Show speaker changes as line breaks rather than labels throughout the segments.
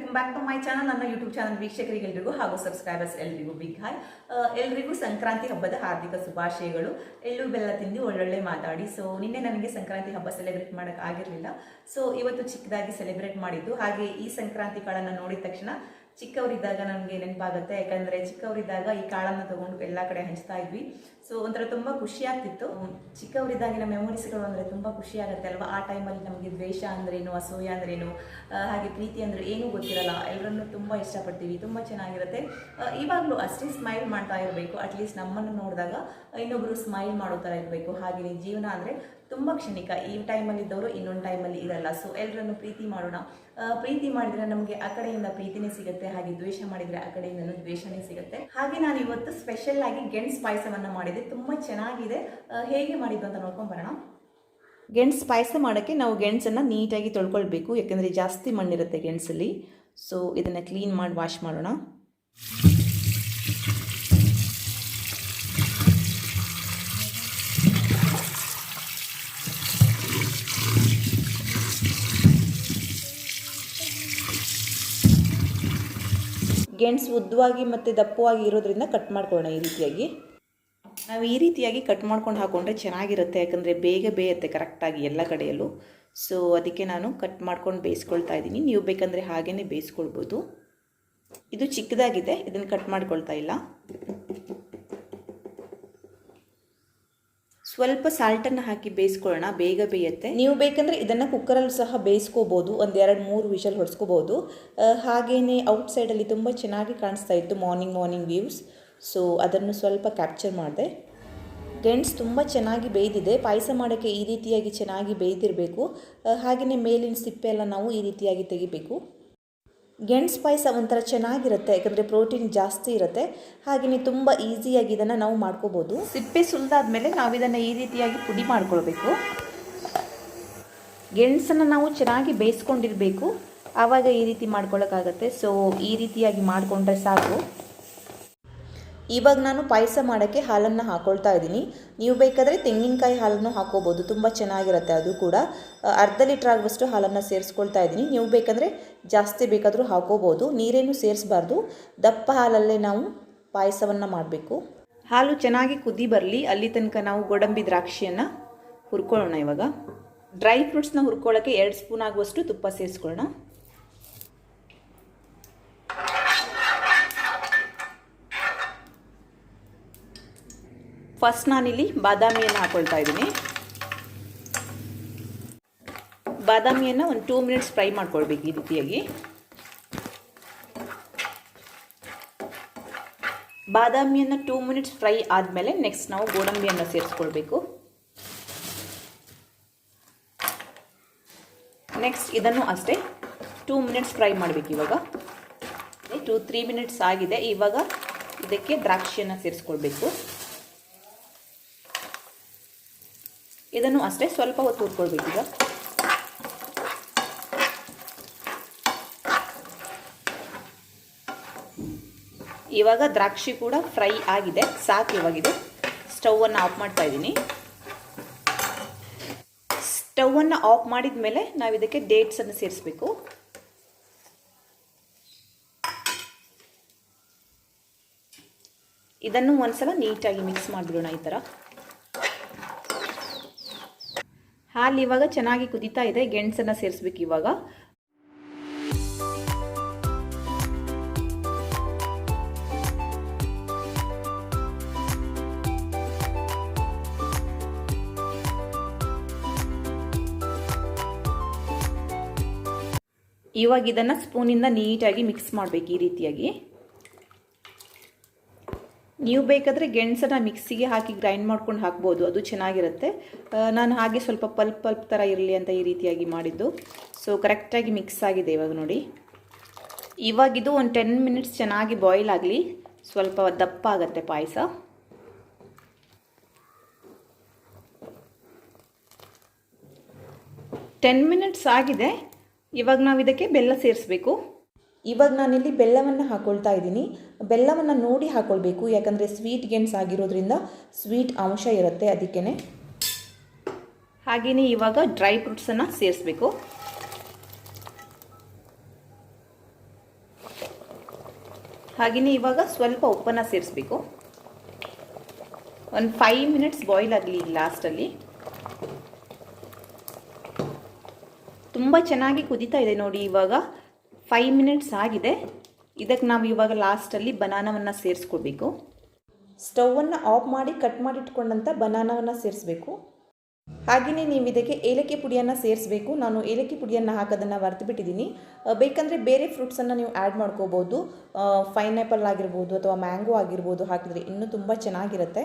Welcome back to my channel. ನನ್ನ YouTube channel ವೀಕ್ಷಕರಿಗೆಲ್ಲರಿಗೂ ಹಾಗೂ ಸಬ್ಸ್ಕ್ರೈಬರ್ಸ್ ಎಲ್ರಿಗೂ ಬಿಗ್ ಹಾಯ್. ಎಲ್ರಿಗೂ ಸಂಕ್ರಾಂತಿ ಹಬ್ಬದ ಹಾರ್ದಿಕ ಶುಭಾಶಯಗಳು. ಎಳ್ಳು ಬೆಲ್ಲ ತಿಂದು ಒಳ್ಳೊಳ್ಳೆ ಮಾತಾಡಿ. ಸೊ ನಿನ್ನೆ ನನಗೆ ಸಂಕ್ರಾಂತಿ ಹಬ್ಬ ಸೆಲೆಬ್ರೇಟ್ ಮಾಡೋಕೆ ಆಗಿರಲಿಲ್ಲ. ಸೊ ಇವತ್ತು ಚಿಕ್ಕದಾಗಿ ಸೆಲೆಬ್ರೇಟ್ ಮಾಡಿದ್ದು. ಹಾಗೆ ಈ ಸಂಕ್ರಾಂತಿ ಕಾಳನ್ನು ನೋಡಿದ ತಕ್ಷಣ ಚಿಕ್ಕವರಿದ್ದಾಗ ನಮಗೆ ನೆನಪಾಗುತ್ತೆ. ಯಾಕಂದರೆ ಚಿಕ್ಕವರಿದ್ದಾಗ ಈ ಕಾಳನ್ನು ತಗೊಂಡು ಎಲ್ಲ ಕಡೆ ಹಂಚ್ತಾ ಇದ್ವಿ. ಸೊ ಒಂಥರ ತುಂಬ ಖುಷಿ ಆಗ್ತಿತ್ತು. ಚಿಕ್ಕವರಿದ್ದಾಗಿನ ಮೆಮೊರೀಸ್ಗಳು ಅಂದರೆ ತುಂಬ ಖುಷಿ ಆಗುತ್ತೆ ಅಲ್ವಾ. ಆ ಟೈಮಲ್ಲಿ ನಮಗೆ ದ್ವೇಷ ಅಂದ್ರೇನು, ಅಸೂಯ ಅಂದ್ರೇನು, ಹಾಗೆ ಪ್ರೀತಿ ಅಂದರೆ ಏನೂ ಗೊತ್ತಿರಲ್ಲ. ಎಲ್ಲರನ್ನೂ ತುಂಬ ಇಷ್ಟಪಡ್ತೀವಿ, ತುಂಬ ಚೆನ್ನಾಗಿರುತ್ತೆ. ಇವಾಗಲೂ ಅಷ್ಟೇ ಸ್ಮೈಲ್ ಮಾಡ್ತಾ ಇರಬೇಕು. ಅಟ್ಲೀಸ್ಟ್ ನಮ್ಮನ್ನು ನೋಡಿದಾಗ ಇನ್ನೊಬ್ಬರು ಸ್ಮೈಲ್ ಮಾಡೋ ಥರ ಇರಬೇಕು. ಹಾಗೆಯೇ ಜೀವನ ಅಂದರೆ ತುಂಬ ಕ್ಷಣಿಕ. ಈ ಟೈಮಲ್ಲಿ ಇದ್ದವರು ಇನ್ನೊಂದು ಟೈಮಲ್ಲಿ ಇರಲ್ಲ. ಸೊ ಎಲ್ಲರನ್ನು ಪ್ರೀತಿ ಮಾಡೋಣ. ಪ್ರೀತಿ ಮಾಡಿದರೆ ನಮಗೆ ಆ ಕಡೆಯಿಂದ ಪ್ರೀತಿನೇ ಸಿಗುತ್ತೆ, ಹಾಗೆ ದ್ವೇಷ ಮಾಡಿದರೆ ಆ ಕಡೆಯಿಂದ ದ್ವೇಷನೇ ಸಿಗುತ್ತೆ. ಹಾಗೆ ನಾನು ಇವತ್ತು ಸ್ಪೆಷಲ್ ಆಗಿ ಗೆಣಸು ಪಾಯಸವನ್ನು ಮಾಡಿದೆ. ತುಂಬ ಚೆನ್ನಾಗಿದೆ. ಹೇಗೆ ಮಾಡಿದ್ದು ಅಂತ ನೋಡ್ಕೊಂಡು ಬರೋಣ. ಗೆಣಸು ಪಾಯಸ ಮಾಡೋಕ್ಕೆ ನಾವು ಗೆಣಸನ್ನು ನೀಟಾಗಿ ತೊಳ್ಕೊಳ್ಬೇಕು, ಯಾಕೆಂದರೆ ಜಾಸ್ತಿ ಮಣ್ಣಿರುತ್ತೆ ಗೆಣಸಲ್ಲಿ. ಸೊ ಇದನ್ನು ಕ್ಲೀನ್ ಮಾಡಿ ವಾಶ್ ಮಾಡೋಣ. ಗೆಣಸು ಉದ್ದವಾಗಿ ಮತ್ತು ದಪ್ಪವಾಗಿ ಇರೋದ್ರಿಂದ ಕಟ್ ಮಾಡ್ಕೊಳ್ಳೋಣ. ಈ ರೀತಿಯಾಗಿ ನಾವು ಈ ರೀತಿಯಾಗಿ ಕಟ್ ಮಾಡ್ಕೊಂಡು ಹಾಕ್ಕೊಂಡ್ರೆ ಚೆನ್ನಾಗಿರುತ್ತೆ, ಯಾಕಂದರೆ ಬೇಗ ಬೇಯುತ್ತೆ ಕರೆಕ್ಟಾಗಿ ಎಲ್ಲ ಕಡೆಯಲ್ಲೂ. ಸೊ ಅದಕ್ಕೆ ನಾನು ಕಟ್ ಮಾಡ್ಕೊಂಡು ಬೇಯಿಸ್ಕೊಳ್ತಾ ಇದ್ದೀನಿ. ನೀವು ಬೇಕಂದರೆ ಹಾಗೇ ಬೇಯಿಸ್ಕೊಳ್ಬೋದು. ಇದು ಚಿಕ್ಕದಾಗಿದೆ, ಇದನ್ನು ಕಟ್ ಮಾಡ್ಕೊಳ್ತಾ ಇಲ್ಲ. ಸ್ವಲ್ಪ ಸಾಲ್ಟನ್ನು ಹಾಕಿ ಬೇಯಿಸ್ಕೊಳ್ಳೋಣ, ಬೇಗ ಬೇಯುತ್ತೆ. ನೀವು ಬೇಕಂದರೆ ಇದನ್ನು ಕುಕ್ಕರಲ್ಲಿ ಸಹ ಬೇಯಿಸ್ಕೋಬೋದು, ಒಂದು 2-3 ವಿಷಲ್ ಹೊಡ್ಸ್ಕೋಬೋದು. ಹಾಗೆಯೇ ಔಟ್ಸೈಡಲ್ಲಿ ತುಂಬ ಚೆನ್ನಾಗಿ ಕಾಣಿಸ್ತಾ ಇತ್ತು ಮಾರ್ನಿಂಗ್ ವ್ಯೂಸ್. ಸೊ ಅದನ್ನು ಸ್ವಲ್ಪ ಕ್ಯಾಪ್ಚರ್ ಮಾಡಿದೆ. ಗೆಣಸು ತುಂಬ ಚೆನ್ನಾಗಿ ಬೇಯ್ದಿದೆ. ಪಾಯಸ ಮಾಡೋಕ್ಕೆ ಈ ರೀತಿಯಾಗಿ ಚೆನ್ನಾಗಿ ಬೇಯ್ದಿರಬೇಕು. ಹಾಗೆಯೇ ಮೇಲಿನ ಸಿಪ್ಪೆ ಎಲ್ಲ ನಾವು ಈ ರೀತಿಯಾಗಿ ತೆಗಿಬೇಕು. ಗೆಣಸು ಪಾಯಸ ಒಂಥರ ಚೆನ್ನಾಗಿರುತ್ತೆ, ಯಾಕಂದರೆ ಪ್ರೋಟೀನ್ ಜಾಸ್ತಿ ಇರುತ್ತೆ. ಹಾಗೆಯೇ ತುಂಬ ಈಸಿಯಾಗಿ ಇದನ್ನು ನಾವು ಮಾಡ್ಕೋಬೋದು. ಸಿಪ್ಪೆ ಸುಲಿದಾದ್ಮೇಲೆ ನಾವು ಇದನ್ನು ಈ ರೀತಿಯಾಗಿ ಪುಡಿ ಮಾಡ್ಕೊಳ್ಬೇಕು. ಗೆಣಸನ್ನು ನಾವು ಚೆನ್ನಾಗಿ ಬೇಯಿಸ್ಕೊಂಡಿರಬೇಕು, ಆವಾಗ ಈ ರೀತಿ ಮಾಡ್ಕೊಳ್ಳೋಕ್ಕಾಗತ್ತೆ. ಸೊ ಈ ರೀತಿಯಾಗಿ ಮಾಡಿಕೊಂಡ್ರೆ ಸಾಕು. ಇವಾಗ ನಾನು ಪಾಯಸ ಮಾಡೋಕ್ಕೆ ಹಾಲನ್ನು ಹಾಕ್ಕೊಳ್ತಾ ಇದ್ದೀನಿ. ನೀವು ಬೇಕಾದರೆ ತೆಂಗಿನಕಾಯಿ ಹಾಲನ್ನು ಹಾಕೋಬೋದು, ತುಂಬ ಚೆನ್ನಾಗಿರುತ್ತೆ ಅದು ಕೂಡ. ಅರ್ಧ ಲೀಟ್ರ್ ಆಗುವಷ್ಟು ಹಾಲನ್ನು ಸೇರಿಸ್ಕೊಳ್ತಾ ಇದ್ದೀನಿ. ನೀವು ಬೇಕಂದರೆ ಜಾಸ್ತಿ ಬೇಕಾದರೂ ಹಾಕೋಬೋದು. ನೀರೇನು ಸೇರಿಸಬಾರ್ದು, ದಪ್ಪ ಹಾಲಲ್ಲೇ ನಾವು ಪಾಯಸವನ್ನು ಮಾಡಬೇಕು. ಹಾಲು ಚೆನ್ನಾಗಿ ಕುದಿ ಬರಲಿ, ಅಲ್ಲಿ ತನಕ ನಾವು ಗೋಡಂಬಿ ದ್ರಾಕ್ಷಿಯನ್ನು ಹುರ್ಕೊಳ್ಳೋಣ. ಇವಾಗ ಡ್ರೈ ಫ್ರೂಟ್ಸ್ನ ಹುರ್ಕೊಳ್ಳೋಕ್ಕೆ 2 ಸ್ಪೂನ್ ಆಗುವಷ್ಟು ತುಪ್ಪ ಸೇರಿಸ್ಕೊಳ್ಳೋಣ. ಫಸ್ಟ್ ನಾನಿಲ್ಲಿ ಬಾದಾಮಿಯನ್ನು ಹಾಕ್ಕೊಳ್ತಾ ಇದ್ದೀನಿ. ಬಾದಾಮಿಯನ್ನು ಒಂದು 2 ಮಿನಿಟ್ಸ್ ಫ್ರೈ ಮಾಡ್ಕೊಳ್ಬೇಕು ಈ ರೀತಿಯಾಗಿ. ಬಾದಾಮಿಯನ್ನು 2 ಮಿನಿಟ್ಸ್ ಫ್ರೈ ಆದಮೇಲೆ ನೆಕ್ಸ್ಟ್ ನಾವು ಗೋಡಂಬಿಯನ್ನು ಸೇರಿಸ್ಕೊಳ್ಬೇಕು. ನೆಕ್ಸ್ಟ್ ಇದನ್ನು ಅಷ್ಟೇ 2 ಮಿನಿಟ್ಸ್ ಫ್ರೈ ಮಾಡಬೇಕು. ಇವಾಗ 2-3 ಮಿನಿಟ್ಸ್ ಆಗಿದೆ. ಇವಾಗ ಇದಕ್ಕೆ ದ್ರಾಕ್ಷಿಯನ್ನು ಸೇರಿಸ್ಕೊಳ್ಬೇಕು. ಇದನ್ನು ಅಷ್ಟೇ ಸ್ವಲ್ಪ ಹೊತ್ತು ಹುರ್ಕೊಳ್ಬೇಕು. ಇವಾಗ ದ್ರಾಕ್ಷಿ ಕೂಡ ಫ್ರೈ ಆಗಿದೆ, ಸಾಕು. ಇವಾಗಿದೆ ಸ್ಟವನ್ನು ಆಫ್ ಮಾಡ್ತಾ ಇದ್ದೀನಿ. ಸ್ಟವನ್ನು ಆಫ್ ಮಾಡಿದ ಮೇಲೆ ನಾವು ಇದಕ್ಕೆ ಡೇಟ್ಸನ್ನು ಸೇರಿಸಬೇಕು. ಇದನ್ನು ಒಂದ್ಸಲ ನೀಟಾಗಿ ಮಿಕ್ಸ್ ಮಾಡಿಬಿಡೋಣ. ಈ ಥರ ಹಾಲು ಇವಾಗ ಚೆನ್ನಾಗಿ ಕುದೀತಾ ಇದೆ. ಗೆಣಸನ್ನು ಸೇರಿಸ್ಬೇಕು ಇವಾಗ. ಇವಾಗ ಇದನ್ನು ಸ್ಪೂನಿಂದ ನೀಟಾಗಿ ಮಿಕ್ಸ್ ಮಾಡಬೇಕು ಈ ರೀತಿಯಾಗಿ. ನೀವು ಬೇಕಾದರೆ ಗೆಣಸನ್ನು ಮಿಕ್ಸಿಗೆ ಹಾಕಿ ಗ್ರೈಂಡ್ ಮಾಡ್ಕೊಂಡು ಹಾಕ್ಬೋದು, ಅದು ಚೆನ್ನಾಗಿರುತ್ತೆ. ನಾನು ಹಾಗೆ ಸ್ವಲ್ಪ ಪಲ್ಪ್ ಥರ ಇರಲಿ ಅಂತ ಈ ರೀತಿಯಾಗಿ ಮಾಡಿದ್ದು. ಸೊ ಕರೆಕ್ಟಾಗಿ ಮಿಕ್ಸ್ ಆಗಿದೆ ಇವಾಗ ನೋಡಿ. ಇವಾಗಿದು ಒಂದು 10 ಮಿನಿಟ್ಸ್ ಚೆನ್ನಾಗಿ ಬಾಯ್ಲ್ ಆಗಲಿ, ಸ್ವಲ್ಪ ದಪ್ಪ ಆಗುತ್ತೆ ಪಾಯಸ. ಟೆನ್ ಮಿನಿಟ್ಸ್ ಆಗಿದೆ. ಇವಾಗ ನಾವು ಇದಕ್ಕೆ ಬೆಲ್ಲ ಸೇರಿಸಬೇಕು. ಇವಾಗ ನಾನಿಲ್ಲಿ ಬೆಲ್ಲವನ್ನು ಹಾಕ್ಕೊಳ್ತಾ ಇದ್ದೀನಿ. ಬೆಲ್ಲವನ್ನು ನೋಡಿ ಹಾಕ್ಕೊಳ್ಬೇಕು, ಯಾಕಂದರೆ ಸ್ವೀಟ್ ಗೆಣಸು ಆಗಿರೋದ್ರಿಂದ ಸ್ವೀಟ್ ಅಂಶ ಇರುತ್ತೆ, ಅದಕ್ಕೇ. ಹಾಗೆಯೇ ಇವಾಗ ಡ್ರೈ ಫ್ರೂಟ್ಸನ್ನು ಸೇರಿಸಬೇಕು. ಹಾಗೆಯೇ ಇವಾಗ ಸ್ವಲ್ಪ ಉಪ್ಪನ್ನು ಸೇರಿಸ್ಬೇಕು. ಒಂದು 5 ಮಿನಿಟ್ಸ್ ಬಾಯ್ಲ್ ಆಗಲಿ ಲಾಸ್ಟಲ್ಲಿ. ತುಂಬ ಚೆನ್ನಾಗಿ ಕುದೀತಾ ಇದೆ ನೋಡಿ. ಇವಾಗ 5 ಮಿನಿಟ್ಸ್ ಆಗಿದೆ. ಇದಕ್ಕೆ ನಾವು ಇವಾಗ ಲಾಸ್ಟಲ್ಲಿ ಬನಾನವನ್ನು ಸೇರಿಸ್ಕೊಳ್ಬೇಕು. ಸ್ಟವನ್ನು ಆಫ್ ಮಾಡಿ ಕಟ್ ಮಾಡಿ ಇಟ್ಕೊಂಡಂಥ ಬನಾನವನ್ನು ಸೇರಿಸಬೇಕು. ಹಾಗೆಯೇ ನೀವು ಇದಕ್ಕೆ ಏಲಕ್ಕಿ ಪುಡಿಯನ್ನು ಸೇರಿಸಬೇಕು. ನಾನು ಏಲಕ್ಕಿ ಪುಡಿಯನ್ನು ಹಾಕೋದನ್ನು ಮರೆತುಬಿಟ್ಟಿದ್ದೀನಿ. ಬೇಕಂದರೆ ಬೇರೆ ಫ್ರೂಟ್ಸನ್ನು ನೀವು ಆ್ಯಡ್ ಮಾಡ್ಕೋಬೋದು. ಪೈನಾಪಲ್ ಆಗಿರ್ಬೋದು ಅಥವಾ ಮ್ಯಾಂಗೋ ಆಗಿರ್ಬೋದು ಹಾಕಿದ್ರೆ ಇನ್ನೂ ತುಂಬ ಚೆನ್ನಾಗಿರುತ್ತೆ.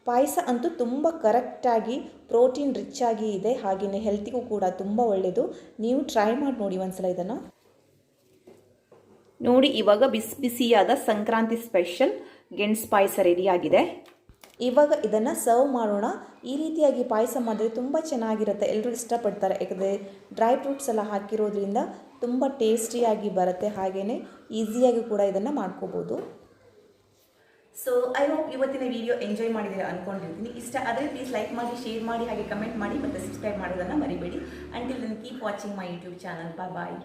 ಪಾಯಸ ಅಂತೂ ತುಂಬ ಕರೆಕ್ಟಾಗಿ ಪ್ರೋಟೀನ್ ರಿಚ್ ಆಗಿ ಇದೆ. ಹಾಗೆಯೇ ಹೆಲ್ತಿಗೂ ಕೂಡ ತುಂಬ ಒಳ್ಳೆಯದು. ನೀವು ಟ್ರೈ ಮಾಡಿ ನೋಡಿ ಒಂದ್ಸಲ ಇದನ್ನು. ನೋಡಿ ಇವಾಗ ಬಿಸಿ ಬಿಸಿಯಾದ ಸಂಕ್ರಾಂತಿ ಸ್ಪೆಷಲ್ ಗೆಣಸು ಪಾಯಸ ರೆಡಿಯಾಗಿದೆ. ಇವಾಗ ಇದನ್ನು ಸರ್ವ್ ಮಾಡೋಣ. ಈ ರೀತಿಯಾಗಿ ಪಾಯಸ ಮಾಡಿದ್ರೆ ತುಂಬ ಚೆನ್ನಾಗಿರುತ್ತೆ, ಎಲ್ಲರೂ ಇಷ್ಟಪಡ್ತಾರೆ. ಯಾಕಂದರೆ ಡ್ರೈ ಫ್ರೂಟ್ಸ್ ಎಲ್ಲ ಹಾಕಿರೋದ್ರಿಂದ ತುಂಬ ಟೇಸ್ಟಿಯಾಗಿ ಬರುತ್ತೆ. ಹಾಗೆಯೇ ಈಸಿಯಾಗಿ ಕೂಡ ಇದನ್ನು ಮಾಡ್ಕೋಬೋದು. ಸೊ ಐ ಹೋಪ್ ಇವತ್ತಿನ ವಿಡಿಯೋ ಎಂಜಾಯ್ ಮಾಡಿದ್ದೀರಾ ಅಂದ್ಕೊಂಡಿರ್ತೀನಿ. ಇಷ್ಟ ಆದರೆ ಪ್ಲೀಸ್ ಲೈಕ್ ಮಾಡಿ, ಶೇರ್ ಮಾಡಿ, ಹಾಗೆ ಕಮೆಂಟ್ ಮಾಡಿ ಮತ್ತು ಸಬ್ಸ್ಕ್ರೈಬ್ ಮಾಡೋದನ್ನು ಮರಿಬೇಡಿ. Until then keep watching my YouTube channel. Bye.